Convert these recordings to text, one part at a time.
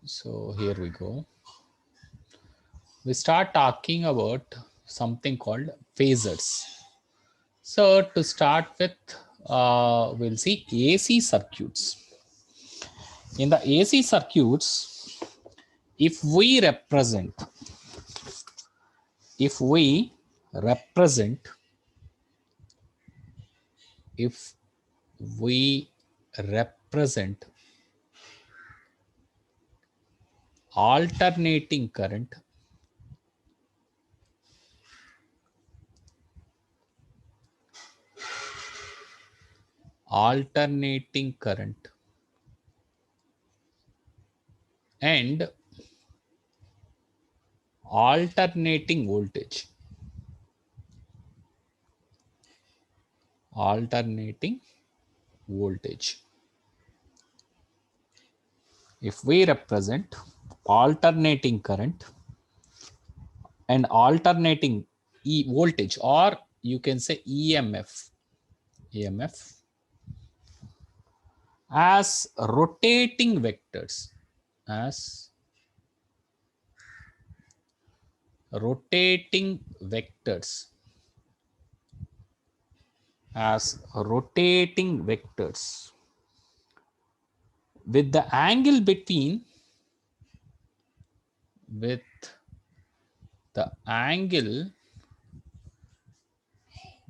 So here we go. We start talking about something called phasors. So to start with, we'll see AC circuits. In the AC circuits, if we represent, if we represent, if we represent alternating current, alternating current and alternating voltage, alternating voltage. If we represent alternating current and alternating voltage, or you can say EMF, EMF as rotating vectors, as rotating vectors, as rotating vectors with the angle between, with the angle,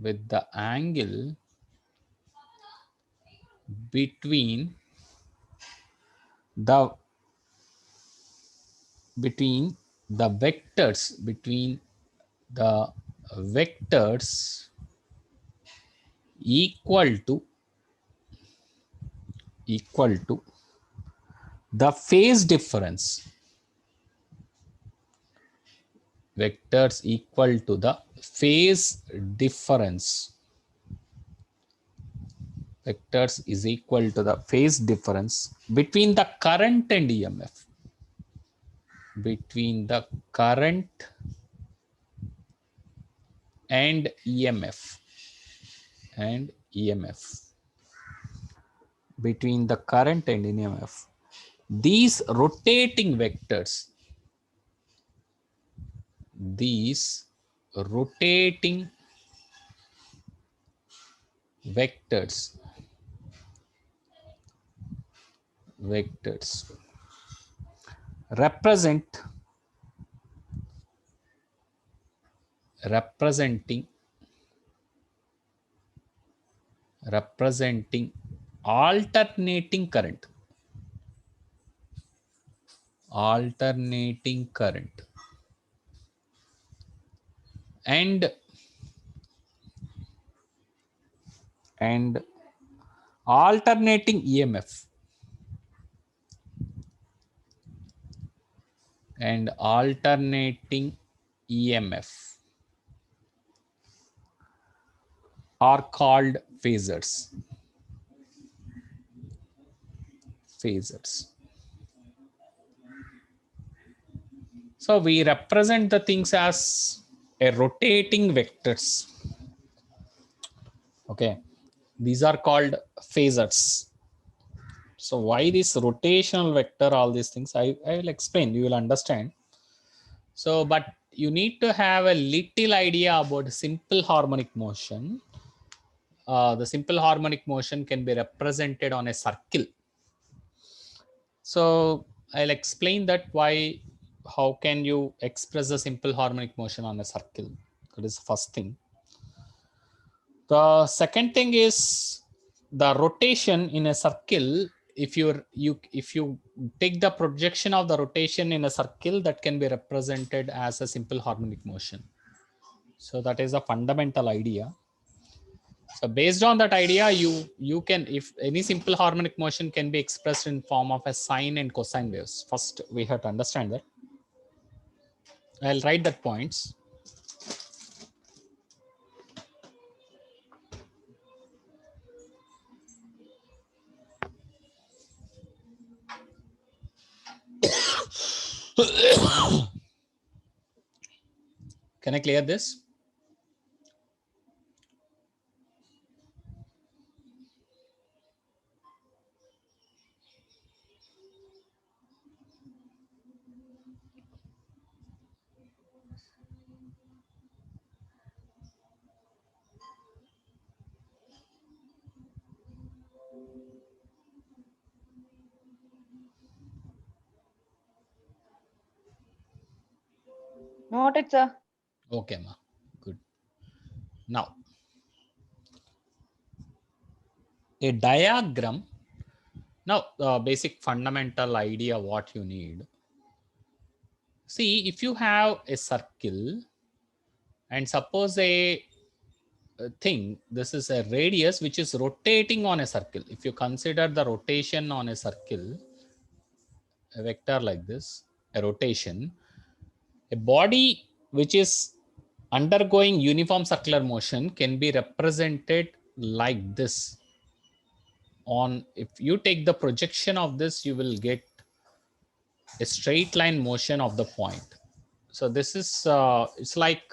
with the angle between the, between the vectors, between the vectors equal to, equal to the phase difference, vectors equal to the phase difference, vectors is equal to the phase difference between the current and EMF, between the current and EMF, and EMF, between the current and EMF. These rotating vectors, these rotating vectors, vectors represent, representing, representing alternating current, alternating current and alternating EMF, and alternating EMF are called phasors, phasors. So we represent the things as a rotating vectors. Okay, these are called phasors. So why this rotational vector, all these things, I will explain, you will understand. So, but you need to have a little idea about simple harmonic motion. The simple harmonic motion can be represented on a circle. So I'll explain that why, how can you express the simple harmonic motion on a circle? That is the first thing. The second thing is the rotation in a circle. If you take the projection of the rotation in a circle, that can be represented as a simple harmonic motion. So that is a fundamental idea. So based on that idea, you can, if any simple harmonic motion can be expressed in form of a sine and cosine waves. First, we have to understand that. I'll write that points. Can I clear this? Noted, sir. Okay, ma. Good. Now, a diagram. Now, basic fundamental idea what you need. See, if you have a circle and suppose a thing, this is a radius which is rotating on a circle. If you consider the rotation on a circle, a vector like this, a rotation, a body which is undergoing uniform circular motion can be represented like this. On, if you take the projection of this, you will get a straight line motion of the point. So this is it's like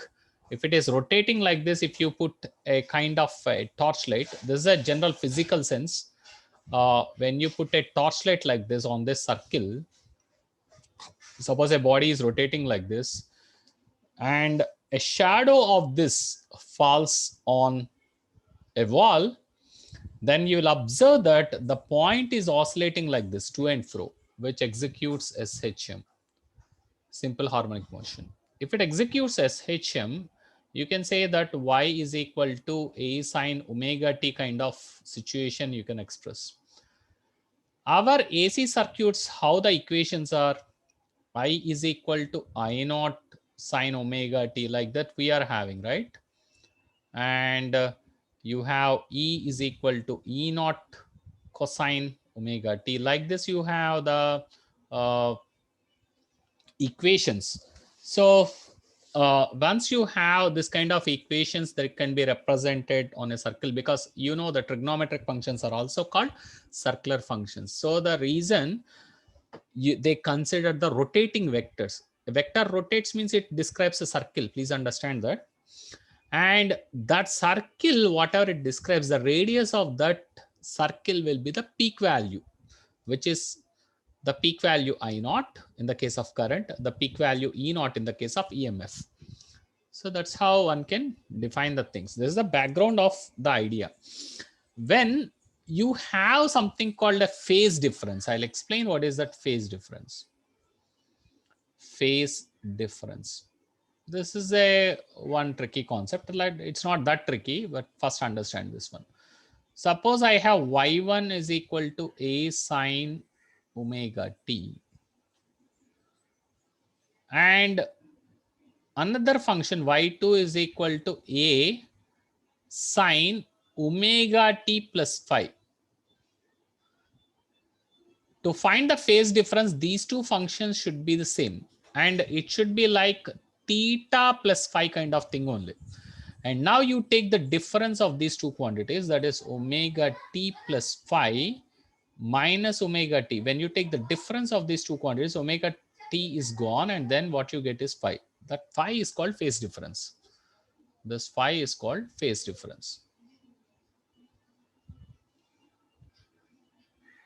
if it is rotating like this, if you put a kind of a torchlight, this is a general physical sense. When you put a torchlight like this on this circle, suppose a body is rotating like this and a shadow of this falls on a wall, then you will observe that the point is oscillating like this to and fro, which executes SHM, simple harmonic motion. If it executes SHM, you can say that y is equal to a sine omega t kind of situation you can express. Our AC circuits, how the equations are, I is equal to I naught sine omega t, like that we are having, right? And you have E is equal to E naught cosine omega t, like this you have the equations. So once you have this kind of equations that can be represented on a circle, because you know the trigonometric functions are also called circular functions. So the reason they consider the rotating vectors. A vector rotates means it describes a circle. Please understand that. And that circle, whatever it describes, the radius of that circle will be the peak value, which is the peak value I naught in the case of current, the peak value E naught in the case of EMF. So that's how one can define the things. This is the background of the idea. When you have something called a phase difference, I'll explain what is that phase difference. Phase difference. This is a one tricky concept. Like, it's not that tricky, but first understand this one. Suppose I have y1 is equal to a sine omega t, and another function y2 is equal to a sine omega t plus phi. To find the phase difference, these two functions should be the same, and it should be like theta plus phi kind of thing only. And now you take the difference of these two quantities, that is omega t plus phi minus omega t. When you take the difference of these two quantities, omega t is gone, and then what you get is phi. That phi is called phase difference. This phi is called phase difference.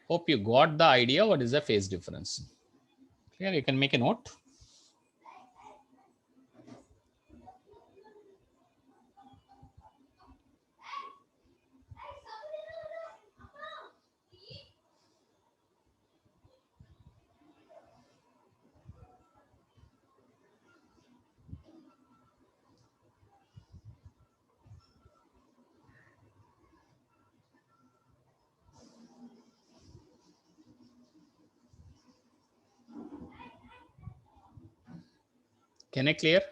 Hope you got the idea what is the phase difference. Clear? You can make a note. Can I clear?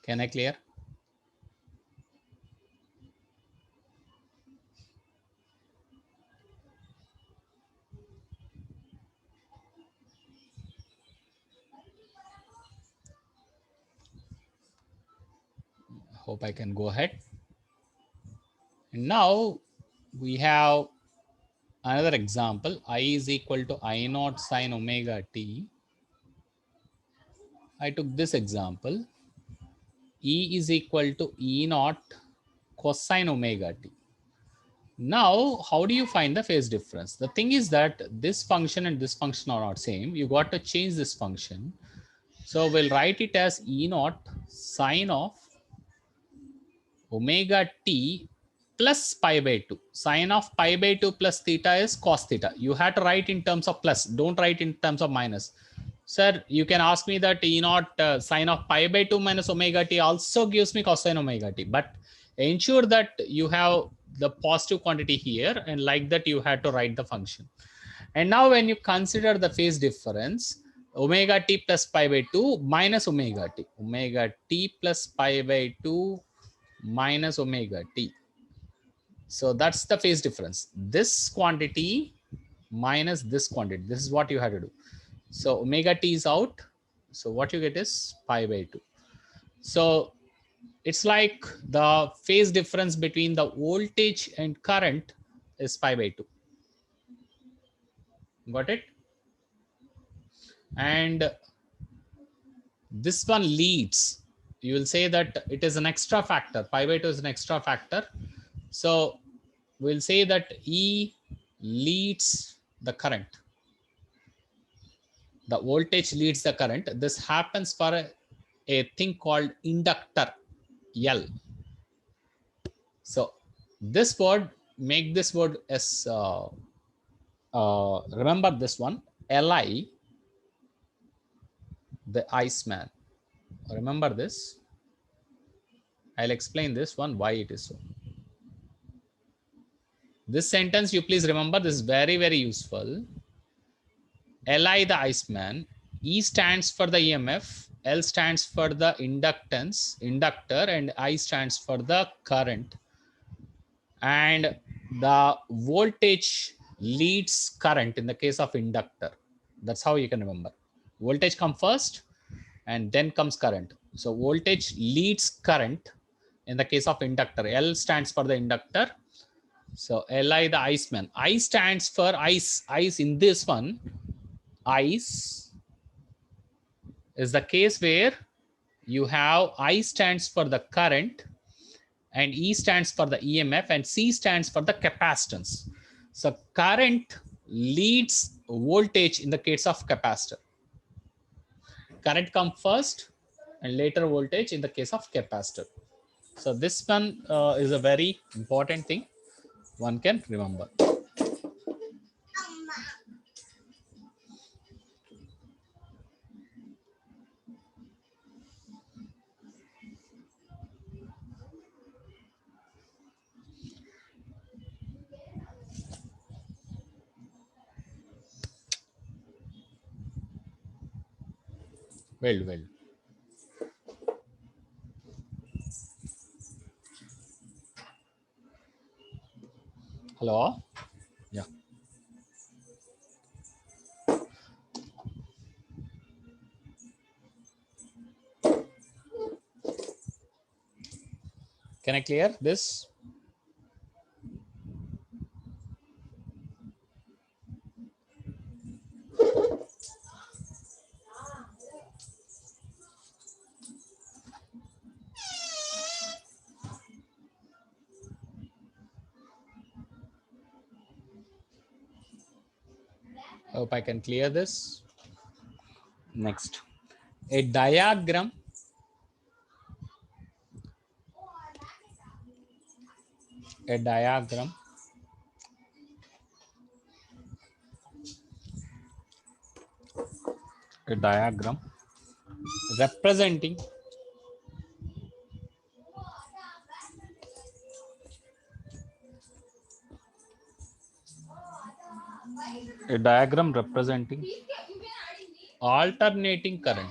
Can I clear? Hope I can go ahead. And now we have another example. I is equal to I naught sine omega t. I took this example. E is equal to E naught cosine omega t. Now, how do you find the phase difference? The thing is that this function and this function are not same. You got to change this function. So we'll write it as E naught sine of omega t plus pi by 2. Sine of pi by 2 plus theta is cos theta. You have to write in terms of plus. Don't write in terms of minus. Sir, you can ask me that E naught sine of pi by 2 minus omega t also gives me cosine omega t. But ensure that you have the positive quantity here, and like that you have to write the function. And now when you consider the phase difference, omega t plus pi by 2 minus omega t plus pi by 2 minus omega t. So that's the phase difference. This quantity minus this quantity. This is what you have to do. So omega t is out. So what you get is pi by 2. So it's like the phase difference between the voltage and current is pi by 2. Got it? And this one leads. You will say that it is an extra factor. Pi by 2 is an extra factor. So we'll say that E leads the current. The voltage leads the current. This happens for a thing called inductor L. So this word, make this word as remember this one, Li, the Iceman. Remember this. I'll explain this one why it is so. This sentence you please remember. This is very, very useful. Li, the Iceman. E stands for the EMF. L stands for the inductance, inductor, and I stands for the current. And the voltage leads current in the case of inductor. That's how you can remember. Voltage comes first and then comes current. So voltage leads current in the case of inductor. L stands for the inductor. So Li, the Iceman. I stands for ice. Ice in this one. Ice is the case where you have I stands for the current, and E stands for the EMF, and C stands for the capacitance. So current leads voltage in the case of capacitor. Current comes first and later voltage in the case of capacitor. So this one is a very important thing one can remember. Well. Hello? Yeah. Can I clear this? Hope I can clear this. Next, a diagram a diagram representing alternating current.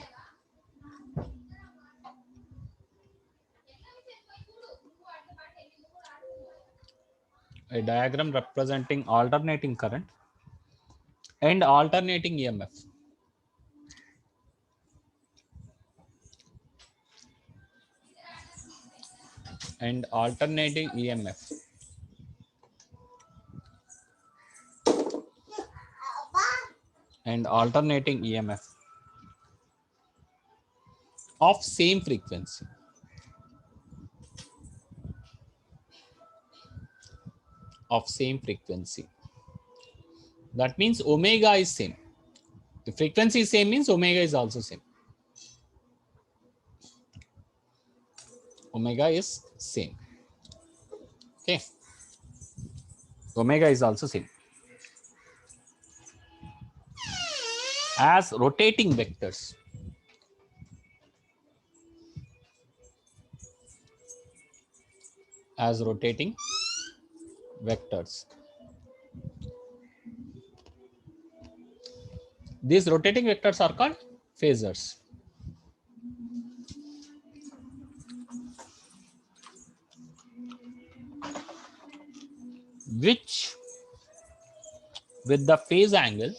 A diagram representing alternating current and alternating EMF. And alternating EMF. And alternating EMF. of same frequency. Of same frequency. That means omega is same. The frequency is same means omega is also same. Omega is same. Okay. Omega is also same. As rotating vectors. As rotating vectors. These rotating vectors are called phasors. Which with the phase angle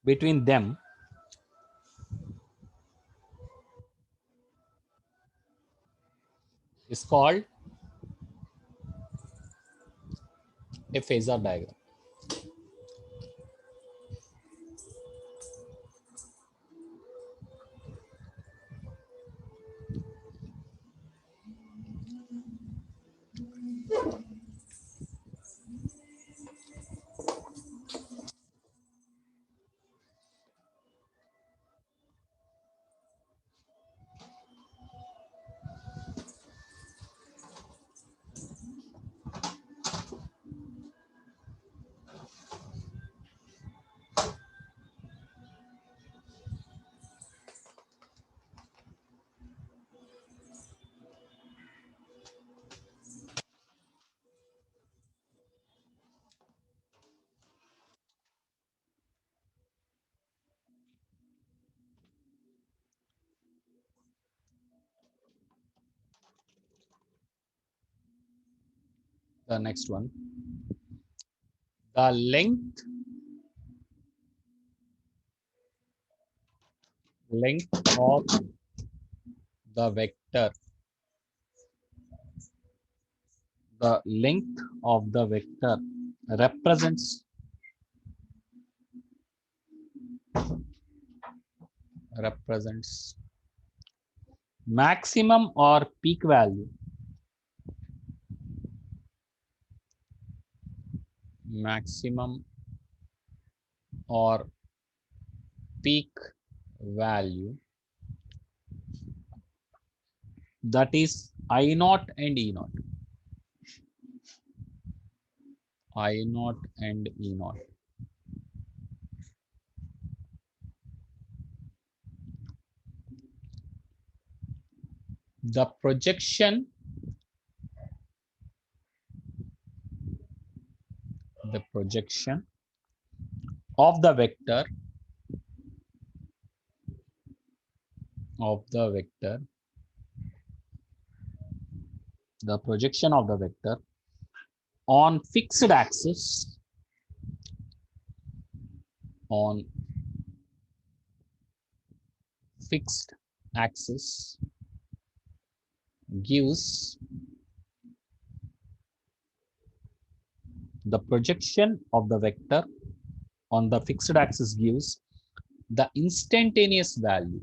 between them is called a phasor diagram. The next one, the length of the vector, the length of the vector represents maximum or peak value, maximum or peak value, that is I naught and E naught. I naught and E naught. The projection of the vector the projection of the vector on fixed axis gives the projection of the vector on the fixed axis gives the instantaneous value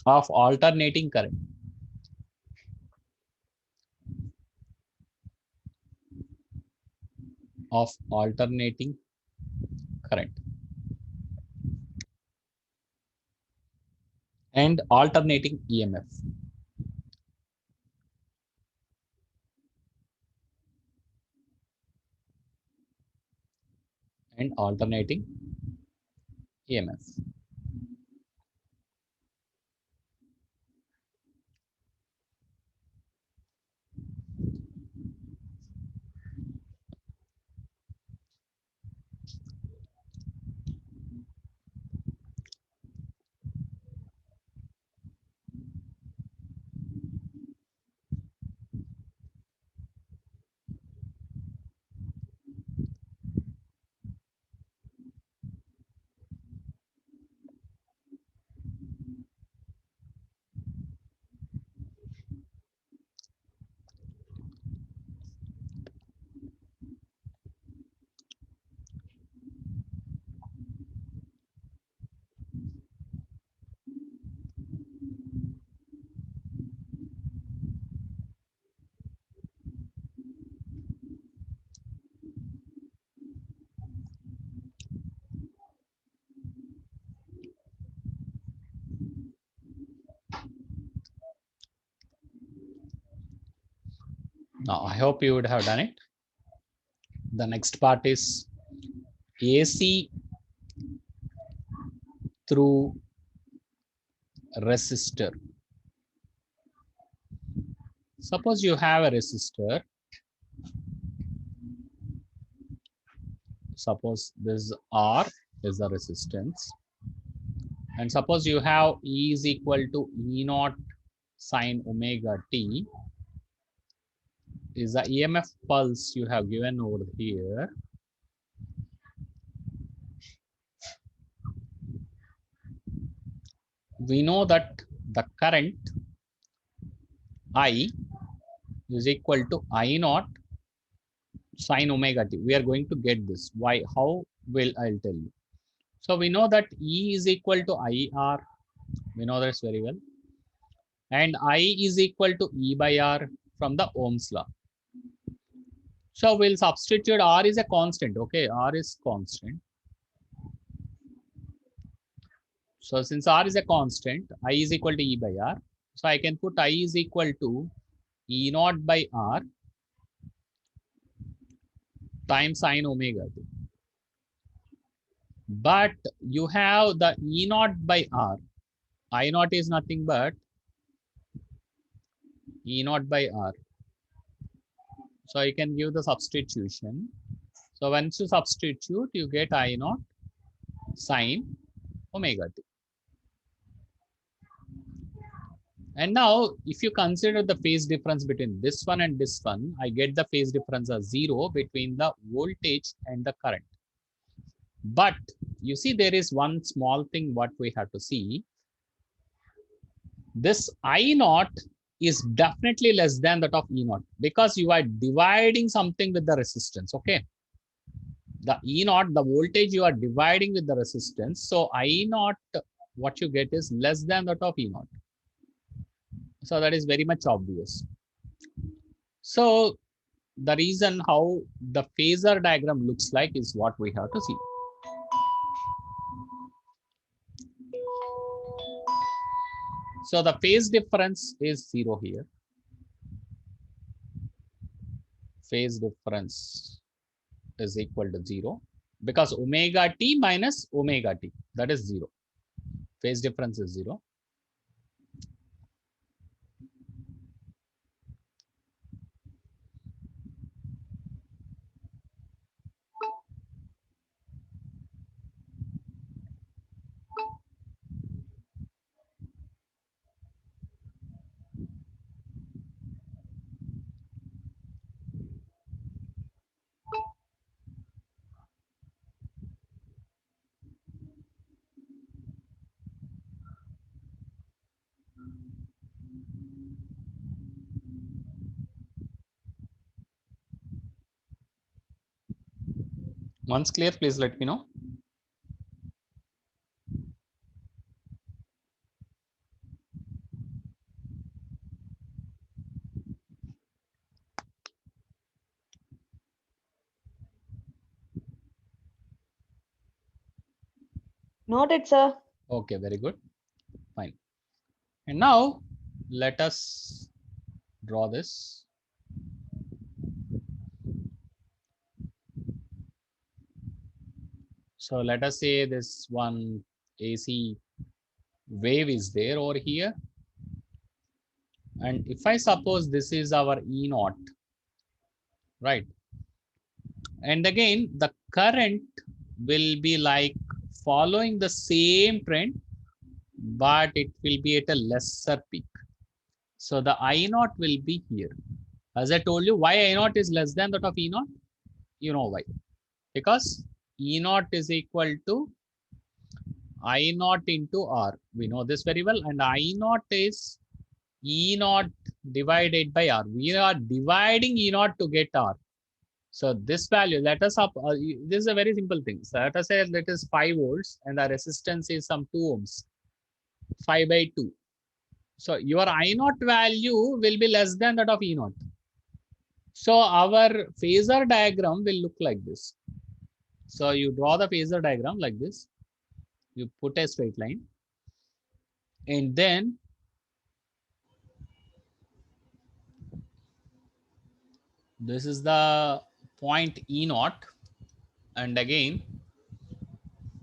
of alternating current. And alternating EMF. And alternating EMF. Now, I hope you would have done it. The next part is AC through resistor. Suppose you have a resistor. Suppose this R is the resistance. And suppose you have E is equal to E naught sine omega t is the EMF pulse you have given over here. We know that the current I is equal to I naught sine omega t. We are going to get this. Why? How? Will I'll tell you. So we know that E is equal to IR. We know this very well. And I is equal to E by R from the Ohm's law. So we'll substitute R is a constant. Okay, R is constant. So since R is a constant, I is equal to E by R. So I can put I is equal to E naught by R times sine omega t. But you have the E naught by R. I naught is nothing but E naught by R. So you can give the substitution. So once you substitute, you get I naught sine omega t. And now, if you consider the phase difference between this one and this one, I get the phase difference as 0 between the voltage and the current. But you see, there is one small thing what we have to see. This I naught is definitely less than that of E naught because you are dividing something with the resistance. Okay. The E naught, the voltage you are dividing with the resistance. So I naught, what you get is less than that of E naught. So that is very much obvious. So the reason how the phasor diagram looks like is what we have to see. So the phase difference is 0 here. Phase difference is equal to 0 because omega t minus omega t, that is 0. Phase difference is 0. Once clear, please let me know. Noted, sir. Okay, very good. Fine. And now let us draw this. So let us say this one AC wave is there over here. And if I suppose this is our E naught, right? And again, the current will be like following the same trend, but it will be at a lesser peak. So the I naught will be here. As I told you, why I naught is less than that of E naught? You know why? Because E naught is equal to I naught into R. We know this very well. And I naught is E naught divided by R. We are dividing E naught to get R. So this value, let us up, this is a very simple thing. So let us say that is 5 volts and the resistance is some 2 ohms, 5 by 2. So your I naught value will be less than that of E naught. So our phasor diagram will look like this. So you draw the phasor diagram like this. You put a straight line. And then This is the point E naught, and again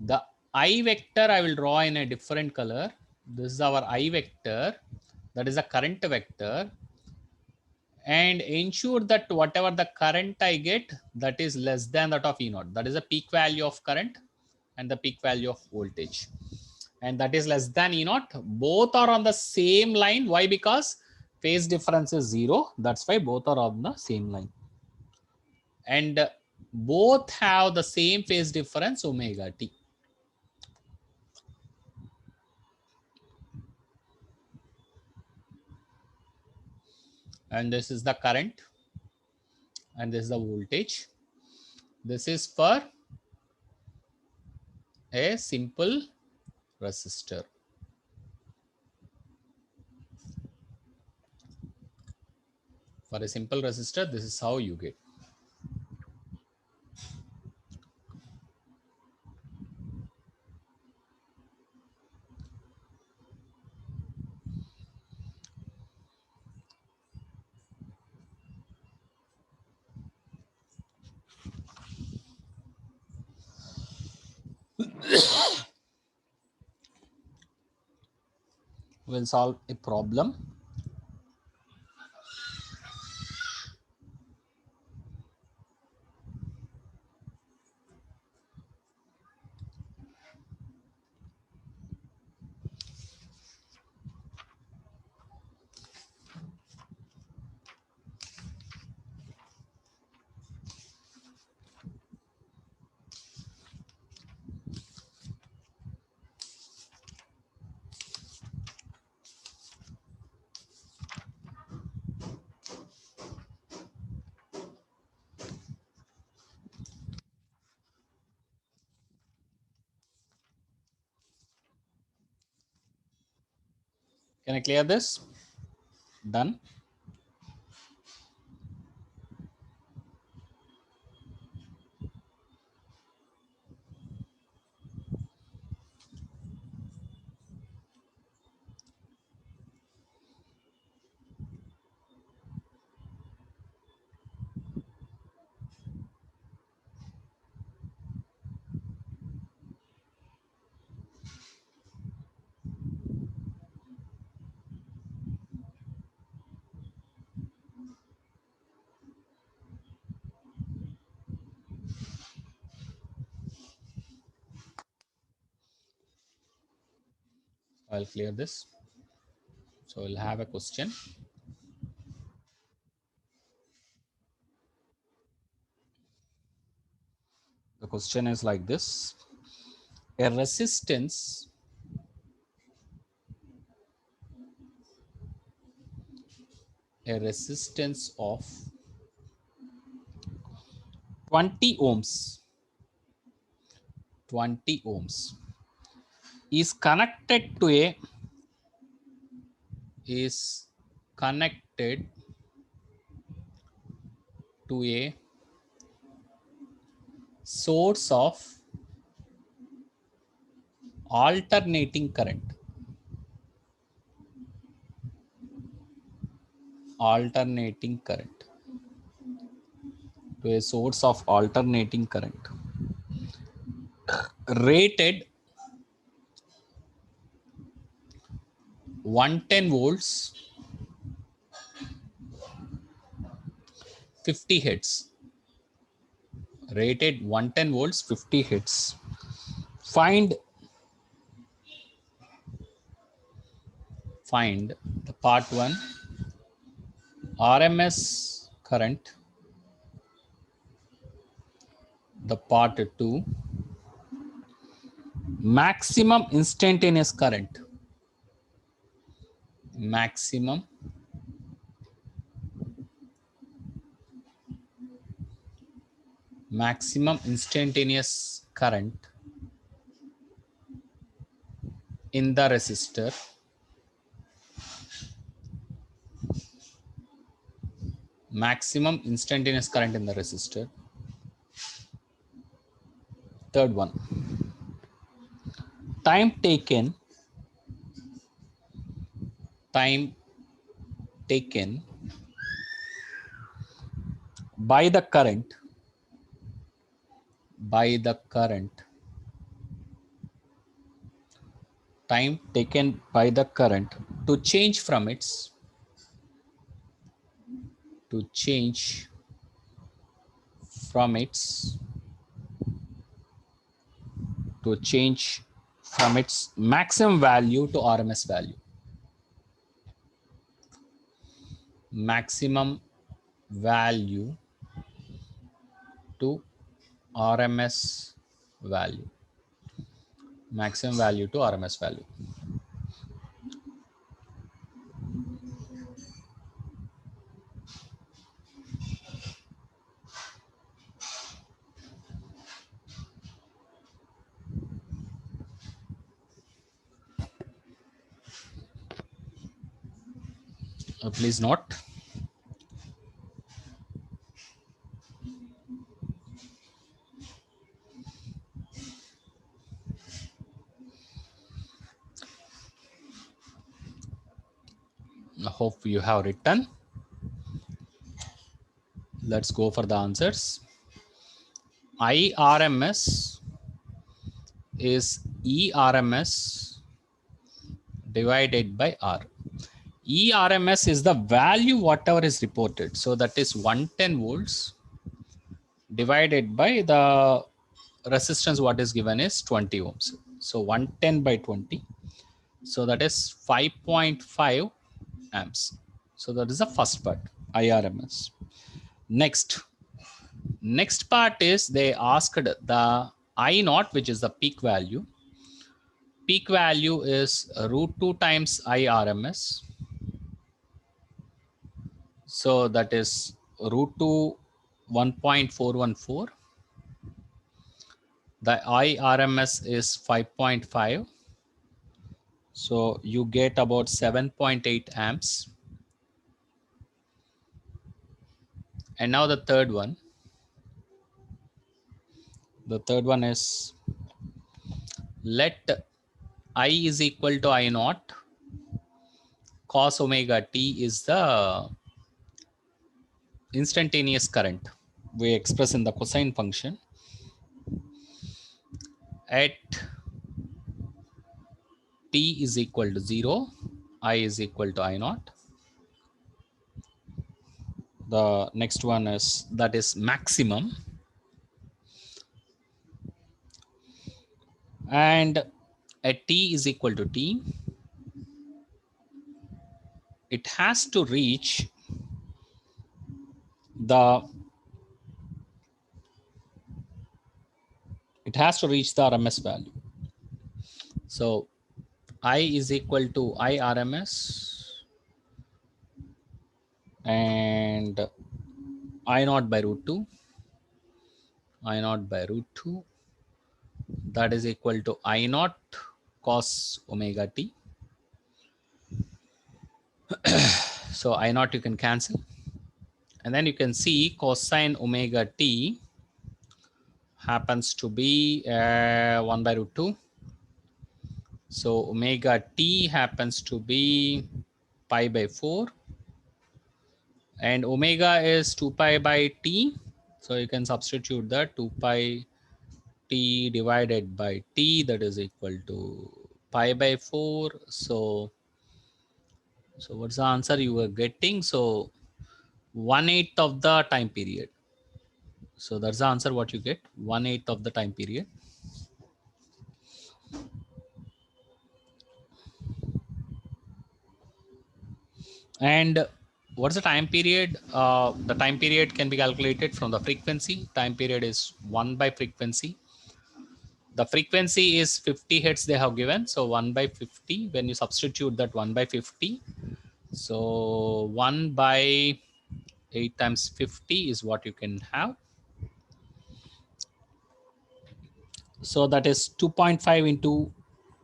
the I vector I will draw in a different color. This is our I vector, that is a current vector, and ensure that whatever the current I get, that is less than that of E naught. That is a peak value of current and the peak value of voltage, and that is less than E naught. Both are on the same line. Why? Because phase difference is 0. That's why both are on the same line, and both have the same phase difference omega t. And this is the current and this is the voltage. This is for a simple resistor. For a simple resistor, this is how you get. We'll solve a problem. Can I clear this? Done. I'll clear this. So we'll have a question. The question is like this. A resistance of 20 ohms is connected to a source of alternating current. To a source of alternating current rated 110 volts, 50 hertz. Rated 110 volts, 50 hertz. Find the part 1 RMS current, the part 2 maximum instantaneous current, maximum instantaneous current in the resistor, Third one, time taken by the current time taken by the current to change from its maximum value to RMS value. Maximum value to RMS value. Maximum value to RMS value. Please note. I hope you have written. Let's go for the answers. IRMS is ERMS divided by R. ERMS is the value whatever is reported. So that is 110 volts divided by the resistance what is given is 20 ohms. So 110 by 20. So that is 5.5 amps. So that is the first part, IRMS. Next part is they asked the I naught, which is the peak value. Peak value is √2 times IRMS. So that is √2 1.414. The IRMS is 5.5. So you get about 7.8 amps. And now the third one. The third one is let I is equal to I naught. Cos omega t is the instantaneous current we express in the cosine function. At t is equal to 0, I is equal to I naught. The next one is that is maximum. And at t is equal to t, it has to reach the RMS value. So I is equal to IRMS and I naught by √2. I naught by √2. That is equal to I naught cos omega t. So I naught you can cancel. And then you can see cosine omega t happens to be 1 by √2. So omega t happens to be pi by 4. And omega is 2 pi by t. So you can substitute that 2 pi t divided by t, that is equal to pi by 4. So what's the answer you were getting? So 1/8 of the time period. So that's the answer what you get, 1/8 of the time period. And what's the time period? The time period can be calculated from the frequency. Time period is 1 by frequency. The frequency is 50 hertz they have given. So 1 by 50, when you substitute that 1 by 50, so 1 by 8 times 50 is what you can have. So that is 2.5 into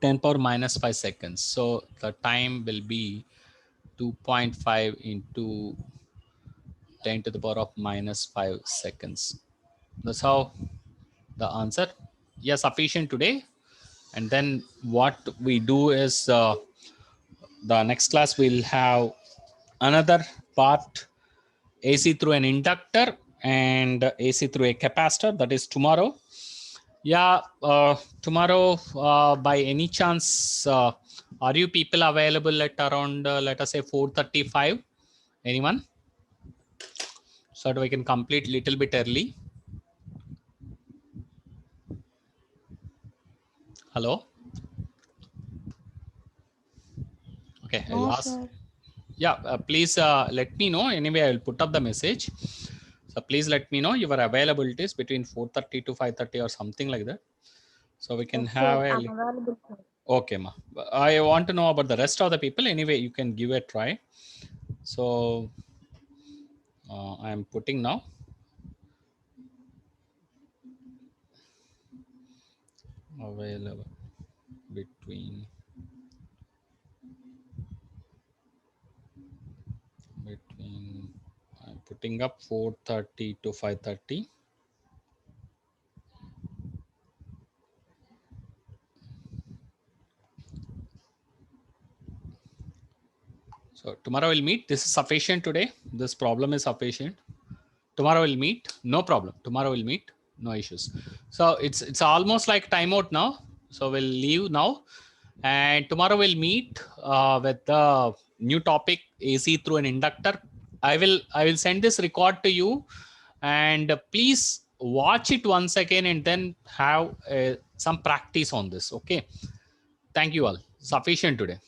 10 power minus 5 seconds. So the time will be 2.5 into 10 to the power of minus 5 seconds. That's how the answer. Yeah, sufficient today. And then what we do is the next class we'll have another part, AC through an inductor, and AC through a capacitor. That is tomorrow. Yeah, tomorrow, by any chance, are you people available at around, let us say 4:35? Anyone? So that we can complete little bit early. Hello? Okay, I'll No, ask. sir. Yeah, please let me know. Anyway, I will put up the message. So please let me know your availabilities between 4:30 to 5:30 or something like that. So we can Yes, have sir. a. I'm available, sir. Okay, ma. I want to know about the rest of the people. Anyway, you can give a try. So I am putting now. Available between I'm putting up 4:30 to 5:30. So tomorrow we'll meet. This is sufficient today. This problem is sufficient. Tomorrow we'll meet. No problem. Tomorrow we'll meet. No issues. So it's almost like timeout now. So we'll leave now, and tomorrow we'll meet with the new topic, AC through an inductor. I will send this record to you, and please watch it once again and then have some practice on this. Okay. Thank you all. Sufficient today.